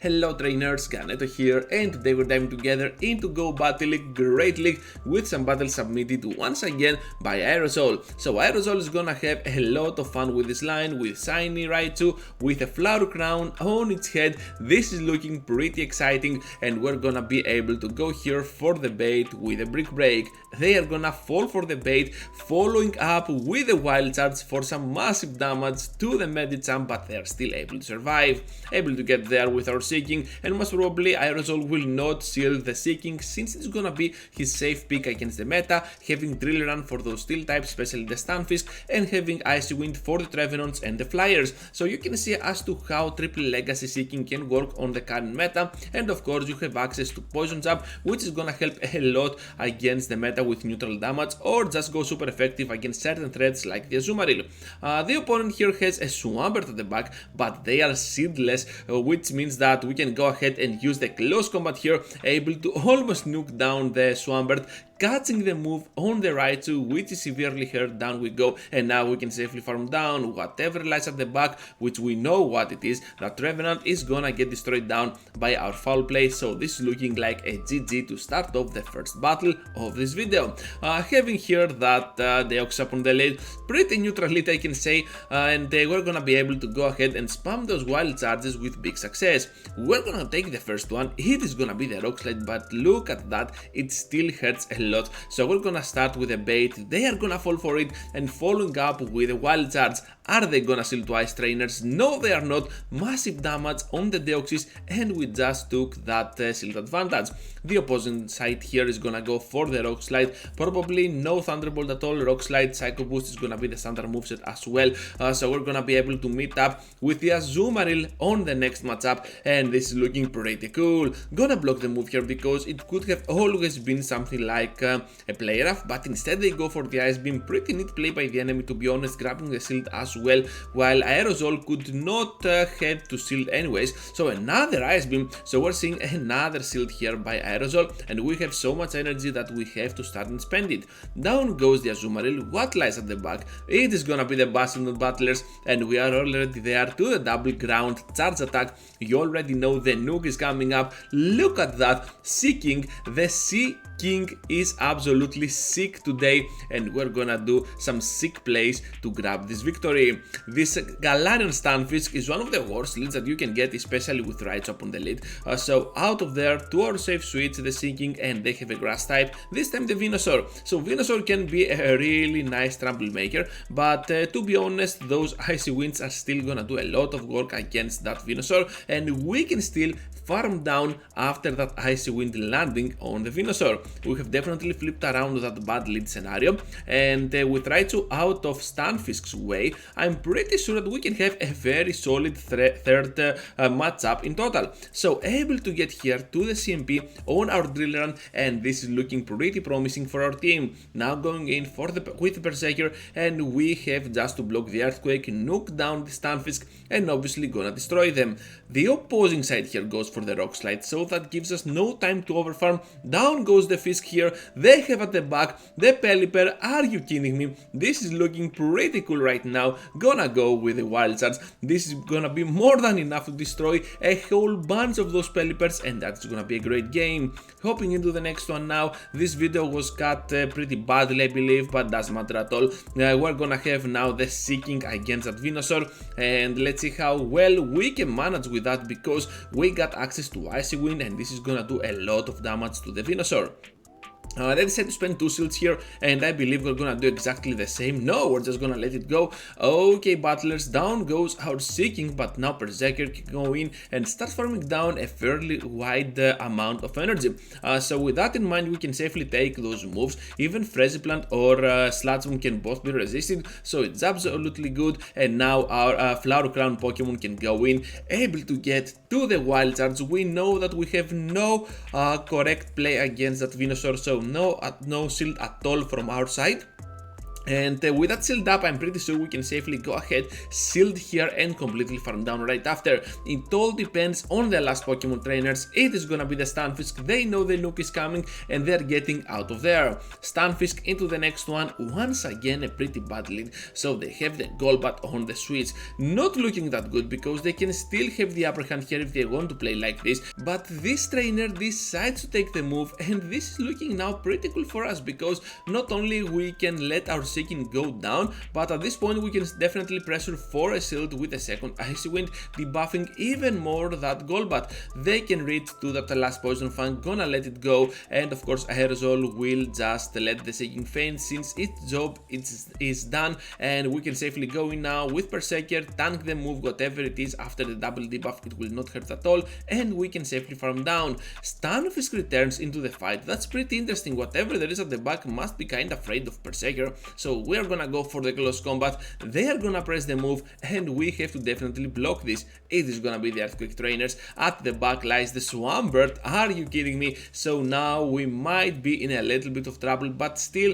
Hello trainers, Ganeto here, and today we're diving together into Go Battle League Great League with some battles submitted once again by Aerosol. So Aerosol is gonna have a lot of fun with this line, with Shiny Raichu, with a flower crown on its head. This is looking pretty exciting, and we're gonna be able to go here for the bait with a Brick Break. They are gonna fall for the bait, following up with a Wild Charge for some massive damage to the Medicham, but they're still able to survive, able to get there with our Seeking, and most probably Aerosol will not seal the Seeking since it's gonna be his safe pick against the meta, having Drill Run for those steel types, especially the Stunfisk, and having Icy Wind for the Trevenants and the Flyers. So you can see as to how triple legacy Seeking can work on the current meta, and of course you have access to Poison Jab, which is gonna help a lot against the meta with neutral damage, or just go super effective against certain threats like the Azumarill. The opponent here has a Swampert at the back, but they are seedless, which means that we can go ahead and use the close combat here, able to almost nuke down the Swampert, catching the move on the Raichu, which is severely hurt. Down we go, and now we can safely farm down whatever lies at the back, which we know what it is. That Revenant is gonna get destroyed down by our foul play, so this is looking like a GG to start off the first battle of this video. Having here that Deoxys up on the lane, pretty neutral lead I can say, and we're gonna be able to go ahead and spam those wild charges with big success. We're gonna take the first one, it is gonna be the Rock Slide, but look at that, it still hurts a lot. So we're gonna start with a bait, they are gonna fall for it, and following up with a Wild Charge. Are they gonna seal twice, trainers? No, they are not. Massive damage on the Deoxys, and we just took that sealed advantage. The opposing side here is gonna go for the Rock Slide, probably no Thunderbolt at all. Rock Slide, Psycho Boost is gonna be the standard moveset as well, so we're gonna be able to meet up with the Azumarill on the next matchup, and this is looking pretty cool. Gonna block the move here because it could have always been something like a Play Rough, but instead they go for the Ice Beam. Pretty neat play by the enemy, to be honest, grabbing the shield as well, while Aerosol could not have to shield anyways. So another Ice Beam, so we're seeing another shield here by Aerosol, and we have so much energy that we have to start and spend it. Down goes the Azumarill. What lies at the back? It is gonna be the Bastion Battlers, and we are already there to the double ground charge attack. You already know the nuke is coming up. Look at that, Seeking, the Sea King is absolutely sick today, and we're gonna do some sick plays to grab this victory. This Galarian Stunfisk is one of the worst leads that you can get, especially with Raichu up on the lead. So out of there, to our safe switch, the Seeking, and they have a grass type, this time the Venusaur. So Venusaur can be a really nice trample maker, but to be honest, those Icy Winds are still gonna do a lot of work against that Venusaur, and we can still farm down after that Icy Wind landing on the Venusaur. We have definitely flipped around that bad lead scenario, and with Raichu out of Stunfisk's way, I'm pretty sure that we can have a very solid third matchup in total. So able to get here to the CMP on our Drill Run, and this is looking pretty promising for our team. Now going in for with the Berserker, and we have just to block the Earthquake, nuke down the Stunfisk, and obviously gonna destroy them. The opposing side here goes for the Rock Slide, so that gives us no time to overfarm. Down goes the Fisk here, they have at the back the Pelipper. Are you kidding me? This is looking pretty cool right now. Gonna go with the Wild Charge. This is gonna be more than enough to destroy a whole bunch of those Pelippers, and that's gonna be a great game. Hopping into the next one now. This video was cut pretty badly, I believe, but doesn't matter at all. We're gonna have now the Seeking against that Venusaur, and let's see how well we can manage with that, because we got access to Icy Wind, and this is gonna do a lot of damage to the Venusaur. They decided to spend 2 shields here, and I believe we're gonna do exactly the same. No, we're just gonna let it go. Okay, battlers, down goes our Seeking, but now Berserker can go in and start farming down a fairly wide amount of energy. So with that in mind, we can safely take those moves. Even Plant or Sludge can both be resisted, so it's absolutely good. And now our Flower Crown Pokemon can go in, able to get to the Wild Charge. We know that we have no correct play against that Venusaur, so no shield at all from our side. And with that sealed up, I'm pretty sure we can safely go ahead, sealed here, and completely farm down right after. It all depends on the last Pokemon trainers. It is gonna be the Stunfisk. They know the nuke is coming and they're getting out of there. Stunfisk into the next one. Once again, a pretty bad lead. So they have the Golbat on the switch. Not looking that good because they can still have the upper hand here if they want to play like this. But this trainer decides to take the move, and this is looking now pretty cool for us because not only we can let our Seeking go down, but at this point we can definitely pressure for a shield with a second Icy Wind, debuffing even more that Golbat. They can reach to that last Poison Fang, gonna let it go, and of course Aerosol will just let the Seeking faint since its job is done, and we can safely go in now with Berserker, tank the move, whatever it is after the double debuff, it will not hurt at all, and we can safely farm down. Stunfisk returns into the fight. That's pretty interesting. Whatever there is at the back must be kinda afraid of Berserker. So we're gonna go for the close combat, they are gonna press the move, and we have to definitely block this. It is gonna be the Earthquake trainers. At the back lies the Swampert, are you kidding me? So now we might be in a little bit of trouble, but still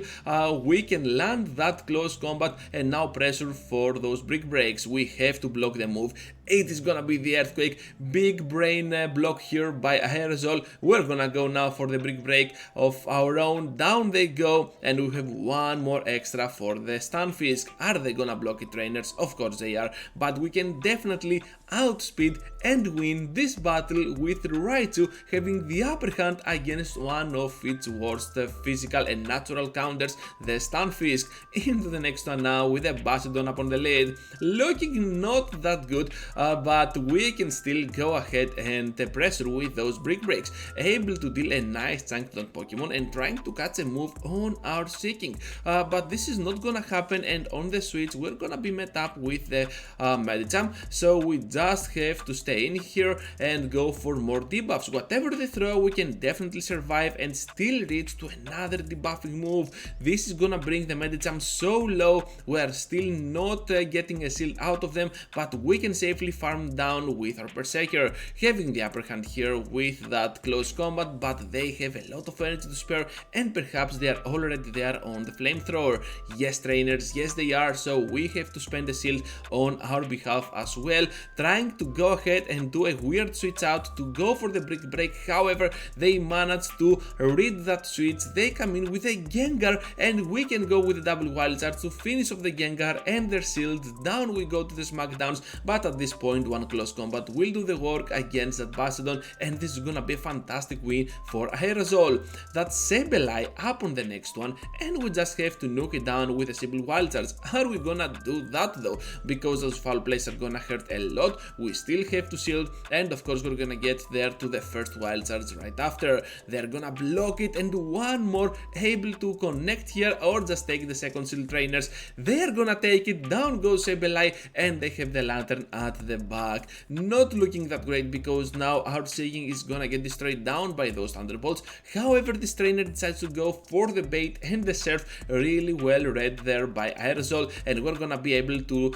we can land that close combat and now pressure for those brick breaks. We have to block the move. It is gonna be the Earthquake, big brain block here by Aerosol. We're gonna go now for the brick break of our own, down they go, and we have one more extra for the Stunfisk. Are they gonna block it, trainers? Of course they are, but we can definitely outspeed and win this battle with Raichu having the upper hand against one of its worst physical and natural counters, the Stunfisk. Into the next one now with a Bastiodon up on the lead, looking not that good, but we can still go ahead and pressure with those brick breaks, able to deal a nice chunk to that Pokemon and trying to catch a move on our Seeking, but this is not gonna happen, and on the switch we're gonna be met up with the Medicham, so we just have to stay in here and go for more debuffs. Whatever they throw, we can definitely survive and still reach to another debuffing move. This is gonna bring the Medicham so low, we are still not getting a shield out of them, but we can safely farm down with our Berserker, having the upper hand here with that close combat, but they have a lot of energy to spare, and perhaps they are already there on the flamethrower. Yes, trainers, yes they are, so we have to spend the shield on our behalf as well, trying to go ahead and do a weird switch out to go for the brick break. However, they manage to read that switch, they come in with a Gengar, and we can go with the double wild charge to finish off the Gengar and their shield. Down we go to the Smackdowns, but at this point one close combat will do the work against that Bastiodon, and this is gonna be a fantastic win for Aerosol. That Sableye up on the next one, and we just have to nuke it down with a simple wild charge. Are we gonna do that though? Because those foul plays are gonna hurt a lot, we still have to shield, and of course we're gonna get there to the first wild charge right after. They're gonna block it, and one more able to connect here or just take the second shield, trainers. They're gonna take it, down goes Sableye, and they have the lantern at the back. Not looking that great because now our Seeking is gonna get destroyed down by those thunderbolts. However, this trainer decides to go for the bait and the surf, really well read there by Aerosol, and we're gonna be able to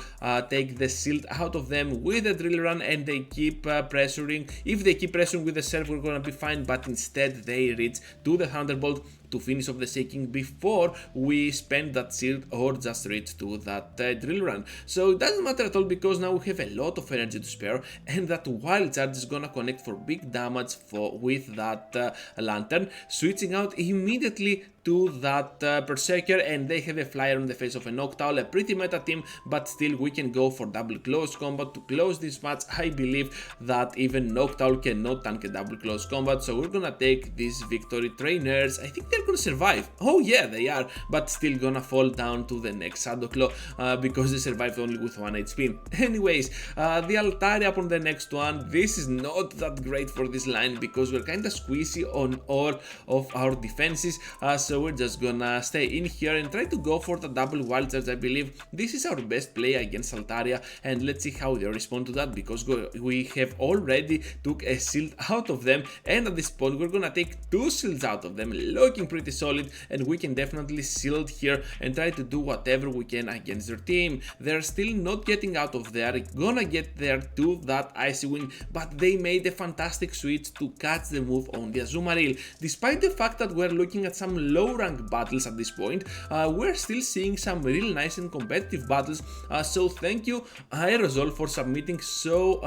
take the shield out of them with a drill run, and they keep pressuring. If they keep pressuring with the surf, we're gonna be fine, but instead they reach to the thunderbolt to finish off the Seeking before we spend that shield or just reach to that drill run. So it doesn't matter at all because now we have a lot of energy to spare, and that wild charge is gonna connect for big damage with that lantern, switching out immediately to that Berserker, and they have a flyer on the face of a Noctowl, a pretty meta team, but still we can go for double close combat to close this match. I believe that even Noctowl cannot tank a double close combat, so we're gonna take this victory, trainers. I think they're gonna survive. Oh yeah, they are, but still gonna fall down to the next Shadowclaw because they survived only with 1 HP. Anyways, the Altaria up on the next one. This is not that great for this line because we're kinda squeezy on all of our defenses, so we're just gonna stay in here and try to go for the double wild charge. I believe this is our best play against Altaria, and let's see how they respond to that because we have already took a shield out of them, and at this point we're gonna take 2 shields out of them, looking pretty solid, and we can definitely shield here and try to do whatever we can against their team. They're still not getting out of there, gonna get there to that Icy Wind, but they made a fantastic switch to catch the move on the Azumarill. Despite the fact that we're looking at some low low rank battles at this point. We're still seeing some real nice and competitive battles, so thank you Aerosol for submitting so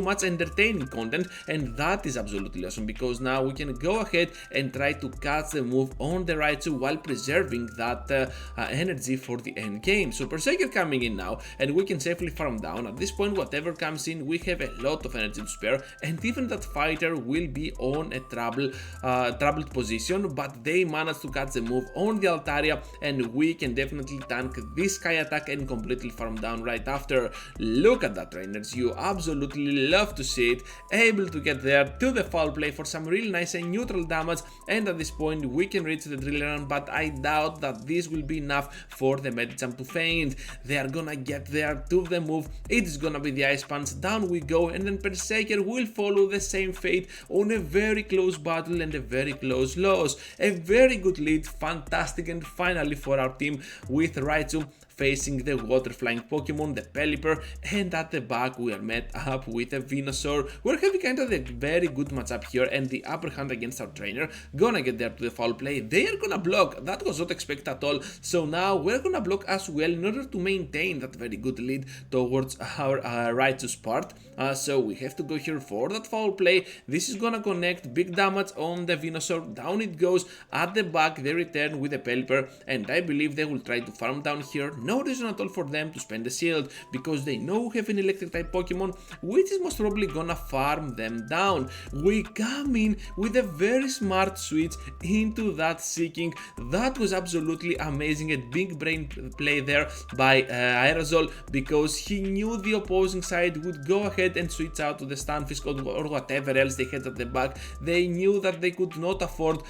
much entertaining content, and that is absolutely awesome because now we can go ahead and try to catch the move on the Raichu while preserving that energy for the end game. So Berserker coming in now, and we can safely farm down. At this point, whatever comes in, we have a lot of energy to spare, and even that fighter will be on a troubled position, but they managed to catch the move on the Altaria, and we can definitely tank this Sky attack and completely farm down right after. Look at that, trainers, you absolutely love to see it, able to get there to the foul play for some really nice and neutral damage, and at this point we can reach the drill run, but I doubt that this will be enough for the Medicham to faint. They are gonna get there to the move, it is gonna be the Ice Punch, down we go, and then Berserker will follow the same fate on a very close battle and a very close loss. A very good lead, fantastic, and finally for our team with Raichu facing the water flying Pokemon, the Pelipper, and at the back we are met up with a Venusaur. We're having kind of a very good matchup here and the upper hand against our trainer. Gonna get there to the foul play, they are gonna block, that was not expected at all, so now we're gonna block as well in order to maintain that very good lead towards our Raichu's part. So we have to go here for that foul play, this is gonna connect, big damage on the Venusaur, down it goes, at the back they return with the Pelipper, and I believe they will try to farm down here. No reason at all for them to spend the shield, because they know we have an electric type Pokemon, which is most probably gonna farm them down. We come in with a very smart switch into that Seeking. That was absolutely amazing, a big brain play there by Aerosol, because he knew the opposing side would go ahead and switch out to the Stunfisk or whatever else they had at the back. They knew that they could not afford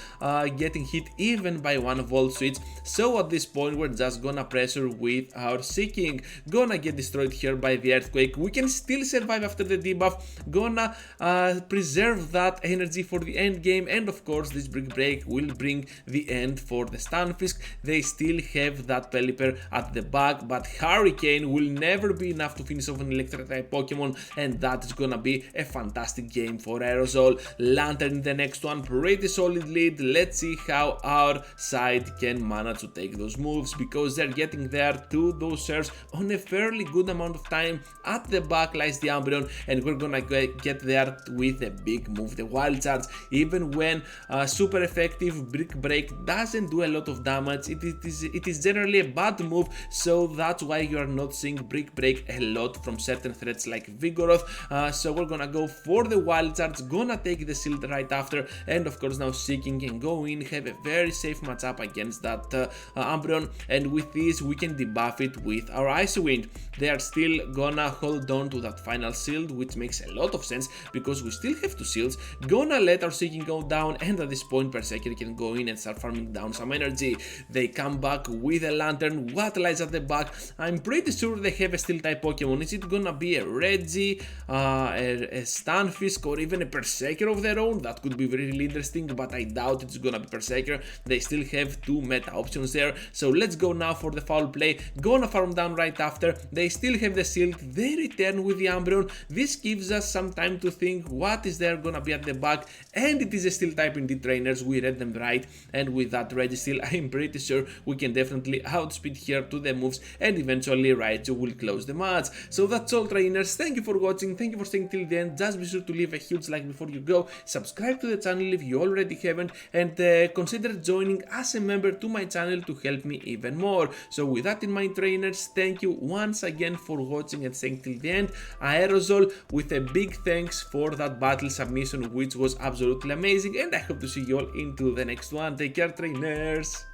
getting hit even by one Volt Switch, so at this point we're just gonna pressure with our Seeking. Gonna get destroyed here by the Earthquake. We can still survive after the debuff, gonna preserve that energy for the end game, and of course this Brick Break will bring the end for the Stunfisk. They still have that Pelipper at the back, but Hurricane will never be enough to finish off an electric type Pokemon, and that is gonna be a fantastic game for Aerosol. Lantern in the next one, pretty solid lead. Let's see how our side can manage to take those moves, because they're getting there to those serves on a fairly good amount of time. At the back lies the Umbreon, and we're gonna get there with a big move, the Wild Charge. Even when super effective, Brick Break doesn't do a lot of damage, it is generally a bad move, so that's why you are not seeing Brick Break a lot from certain threats like Vigoroth. So we're gonna go for the Wild Charge, gonna take the shield right after, and of course now Seeking can go in, have a very safe matchup against that Umbreon, and with this we can debuff it with our Icy Wind. They are still gonna hold on to that final shield, which makes a lot of sense because we still have 2 shields. Gonna let our Seeking go down, and at this point Berserker can go in and start farming down some energy. They come back with a Lantern. What lies at the back? I'm pretty sure they have a Steel type Pokemon. Is it gonna be a Reggie, a Stunfisk, or even a Berserker of their own? That could be really interesting, but I doubt it's gonna be Berserker. They still have 2 meta options there, so let's go now for the foul play. Gonna farm down right after. They still have the shield, they return with the Umbreon. This gives us some time to think what is there gonna be at the back, and it is a Steel type indeed, trainers, we read them right, and with that Registeel I'm pretty sure we can definitely outspeed here to the moves, and eventually Raichu will close the match. So that's all, trainers, thank you for watching, thank you for staying till the end. Just be sure to leave a huge like before you go, subscribe to the channel if you already haven't, and consider joining as a member to my channel to help me even more. So with that in mind, trainers, thank you once again for watching and staying till the end. Aerosol with a big thanks for that battle submission, which was absolutely amazing, and I hope to see you all into the next one. Take care, trainers.